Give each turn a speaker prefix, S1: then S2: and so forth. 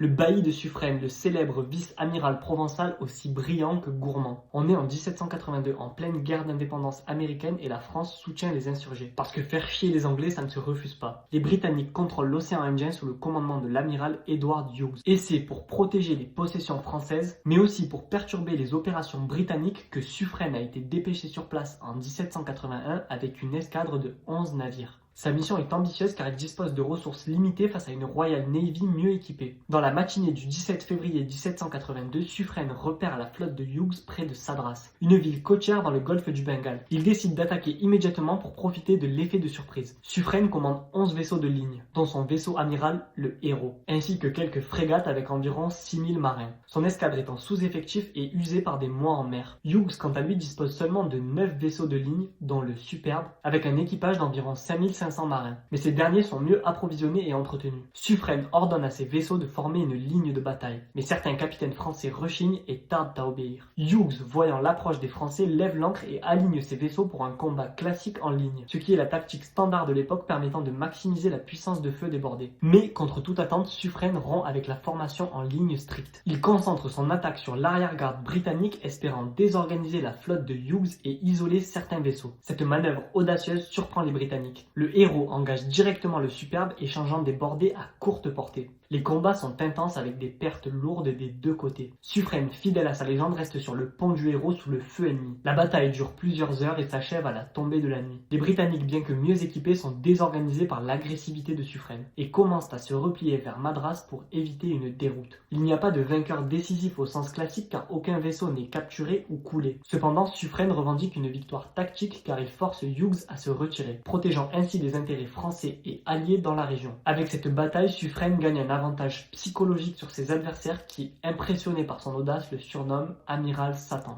S1: Le bailli de Suffren, le célèbre vice-amiral provençal aussi brillant que gourmand. On est en 1782, en pleine guerre d'indépendance américaine et la France soutient les insurgés. Parce que faire chier les Anglais, ça ne se refuse pas. Les Britanniques contrôlent l'océan Indien sous le commandement de l'amiral Edward Hughes. Et c'est pour protéger les possessions françaises, mais aussi pour perturber les opérations britanniques que Suffren a été dépêché sur place en 1781 avec une escadre de 11 navires. Sa mission est ambitieuse car il dispose de ressources limitées face à une Royal Navy mieux équipée. Dans la matinée du 17 février 1782, Suffren repère la flotte de Hughes près de Sadras, une ville côtière dans le golfe du Bengale. Il décide d'attaquer immédiatement pour profiter de l'effet de surprise. Suffren commande 11 vaisseaux de ligne, dont son vaisseau amiral, le Héros, ainsi que quelques frégates avec environ 6000 marins. Son escadre est en sous-effectif et usée par des mois en mer. Hughes, quant à lui, dispose seulement de 9 vaisseaux de ligne, dont le Superbe, avec un équipage d'environ 5500 marins. Mais ces derniers sont mieux approvisionnés et entretenus. Suffren ordonne à ses vaisseaux de former une ligne de bataille, mais certains capitaines français rechignent et tardent à obéir. Hughes, voyant l'approche des Français, lève l'ancre et aligne ses vaisseaux pour un combat classique en ligne, ce qui est la tactique standard de l'époque permettant de maximiser la puissance de feu des bordées. Mais, contre toute attente, Suffren rompt avec la formation en ligne stricte. Il concentre son attaque sur l'arrière-garde britannique, espérant désorganiser la flotte de Hughes et isoler certains vaisseaux. Cette manœuvre audacieuse surprend les Britanniques. Le Héros engage directement le Superbe, échangeant des bordées à courte portée. Les combats sont intenses avec des pertes lourdes des deux côtés. Suffren, fidèle à sa légende, reste sur le pont du Héros sous le feu ennemi. La bataille dure plusieurs heures et s'achève à la tombée de la nuit. Les Britanniques, bien que mieux équipés, sont désorganisés par l'agressivité de Suffren et commencent à se replier vers Madras pour éviter une déroute. Il n'y a pas de vainqueur décisif au sens classique car aucun vaisseau n'est capturé ou coulé. Cependant, Suffren revendique une victoire tactique car il force Hughes à se retirer, protégeant ainsi les intérêts français et alliés dans la région. Avec cette bataille, Suffren gagne un avantage psychologique sur ses adversaires qui, impressionnés par son audace, le surnomment Amiral Satan.